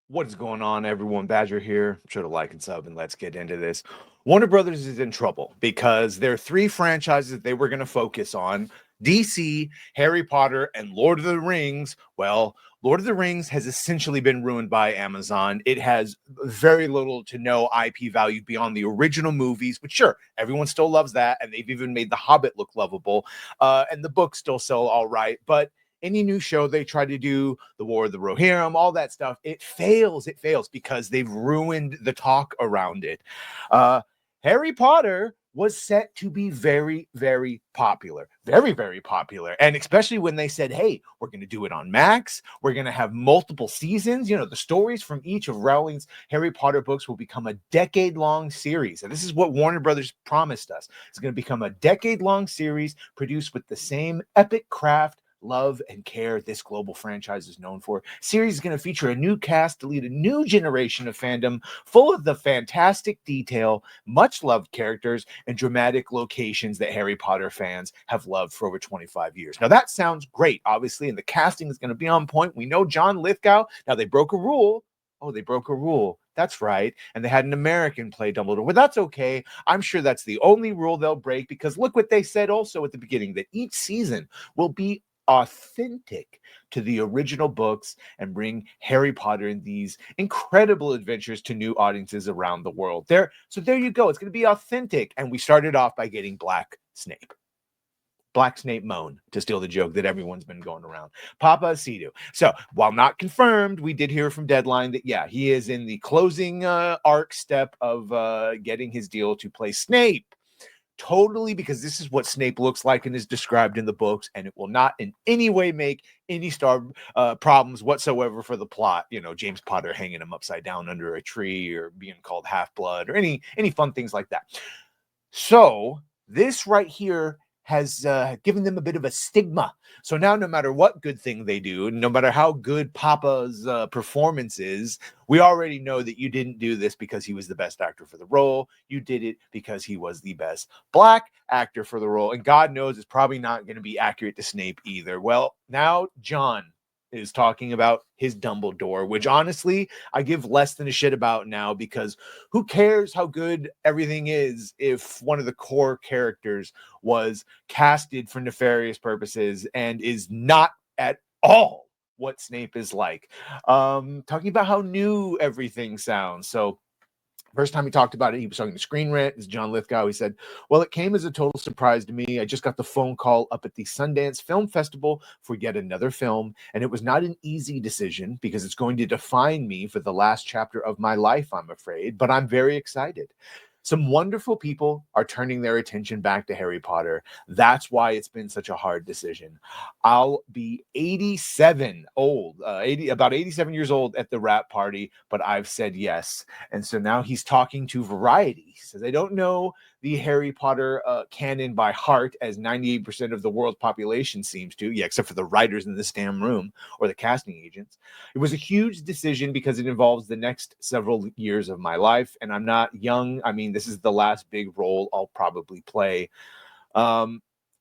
What is going on, everyone? Badger here. Sure to like and sub, and let's get into this. Warner Brothers is in trouble because there are three franchises that they were going to focus on: DC, Harry Potter, and Lord of the Rings. Well, Lord of the Rings has essentially been ruined by Amazon. It has very little to no IP value beyond the original movies, but sure, everyone still loves that, and they've even made The Hobbit look lovable, and the books still sell all right, but any new show they try to do, the War of the Rohirrim, all that stuff, it fails. It fails because they've ruined the talk around it. Uh, Harry Potter was set to be very, very popular. Very, very popular. And especially when they said, hey, we're going to do it on Max. We're going to have multiple seasons. You know, the stories from each of Rowling's Harry Potter books will become a decade-long series. And this is what Warner Brothers promised us. It's going to become a decade-long series produced with the same epic craft, love, and care this global franchise is known for. Series is going to feature a new cast to lead a new generation of fandom full of the fantastic detail, much loved characters, and dramatic locations that Harry Potter fans have loved for over 25 years. Now that sounds great, obviously, and the casting is going to be on point. We know John Lithgow. Now they broke a rule. Oh, they broke a rule. That's right. And they had an American play Dumbledore. Well, that's okay. I'm sure that's the only rule they'll break, because look what they said also at the beginning, that each season will be authentic to the original books and bring Harry Potter and these incredible adventures to new audiences around the world. So there you go. It's going to be authentic. And we started off by getting Black Snape. Black Snape Moan, to steal the joke that everyone's been going around. Papa Sidu. So, while not confirmed, we did hear from Deadline that, yeah, he is in the closing arc step of getting his deal to play Snape. Totally, because this is what Snape looks like and is described in the books, and it will not in any way make any problems whatsoever for the plot. You know, James Potter hanging him upside down under a tree, or being called Half-Blood, or any fun things like that. So this right here has given them a bit of a stigma. So now, no matter what good thing they do, no matter how good Papa's performance is, we already know that you didn't do this because he was the best actor for the role. You did it because he was the best Black actor for the role. And God knows it's probably not going to be accurate to Snape either. Well, now John is talking about his Dumbledore, which honestly I give less than a shit about now, because who cares how good everything is if one of the core characters was casted for nefarious purposes and is not at all what Snape is like. Talking about how new everything sounds. So first time he talked about it, he was talking to Screen Rant. It's John Lithgow. He said, well, it came as a total surprise to me. I just got the phone call up at the Sundance Film Festival for yet another film, and it was not an easy decision because it's going to define me for the last chapter of my life, I'm afraid, but I'm very excited. Some wonderful people are turning their attention back to Harry Potter. That's why it's been such a hard decision. I'll be 87 old, about 87 years old at the wrap party, but I've said yes. And so now he's talking to Variety. He says, I don't know the Harry Potter canon by heart, as 98% of the world's population seems to, yeah, except for the writers in this damn room or the casting agents. It was a huge decision because it involves the next several years of my life, and I'm not young. I mean, this is the last big role I'll probably play.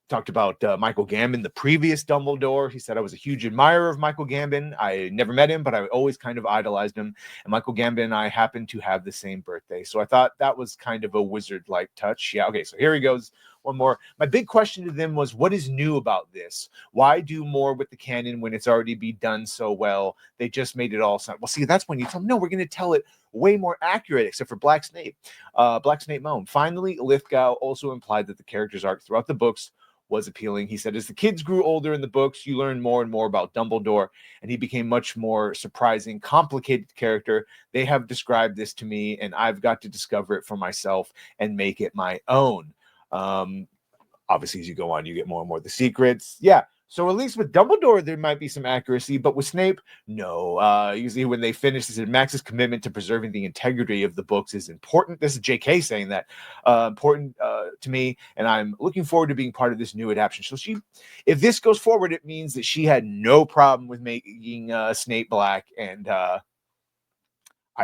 Talked about Michael Gambon, the previous Dumbledore. He said, I was a huge admirer of Michael Gambon. I never met him, but I always kind of idolized him. And Michael Gambon and I happened to have the same birthday. So I thought that was kind of a wizard-like touch. Yeah, okay, so here he goes. One more. My big question to them was, what is new about this? Why do more with the canon when it's already been done so well? They just made it all sound. Well, see, that's when you tell them, no, we're going to tell it way more accurate, except for Black Snape. Black Snape Moan. Finally, Lithgow also implied that the character's arc throughout the books was appealing. He said, as the kids grew older in the books, you learned more and more about Dumbledore, and he became much more surprising, complicated character. They have described this to me, and I've got to discover it for myself and make it my own. Obviously, as you go on, you get more and more of the secrets. Yeah. So at least with Dumbledore, there might be some accuracy, but with Snape, no. Usually when they finish, they said Max's commitment to preserving the integrity of the books is important. This is J.K. saying that, important to me, and I'm looking forward to being part of this new adaptation. So if this goes forward, it means that she had no problem with making Snape Black, and I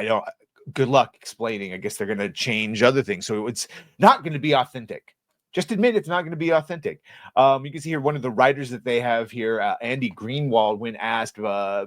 don't. Good luck explaining. I guess they're going to change other things, so it's not going to be authentic. Just admit it's not going to be authentic. You can see here one of the writers that they have here, Andy Greenwald, when asked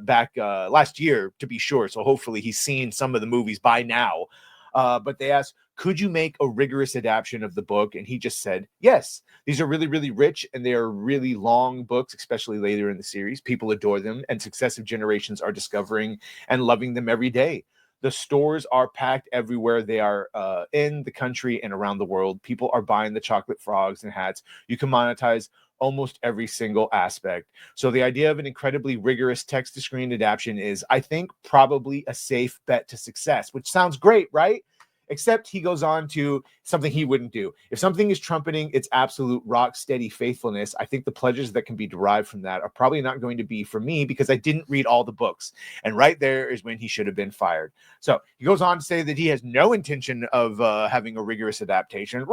back last year, to be sure. So hopefully he's seen some of the movies by now. But they asked, could you make a rigorous adaptation of the book? And he just said, yes. These are really, really rich, and they are really long books, especially later in the series. People adore them, and successive generations are discovering and loving them every day. The stores are packed everywhere. They are in the country and around the world. People are buying the chocolate frogs and hats. You can monetize almost every single aspect. So the idea of an incredibly rigorous text-to-screen adaptation is, I think, probably a safe bet to success, which sounds great, right? Except he goes on to something he wouldn't do. If something is trumpeting its absolute rock steady faithfulness, I think the pleasures that can be derived from that are probably not going to be for me because I didn't read all the books. And right there is when he should have been fired. So he goes on to say that he has no intention of having a rigorous adaptation.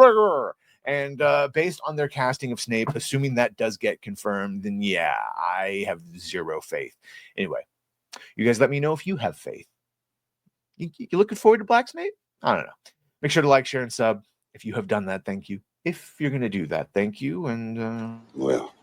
And based on their casting of Snape, assuming that does get confirmed, then yeah, I have zero faith. Anyway, you guys let me know if you have faith. You looking forward to Black Snape? I don't know. Make sure to like, share, and sub. If you have done that, thank you. If you're going to do that, thank you. And well,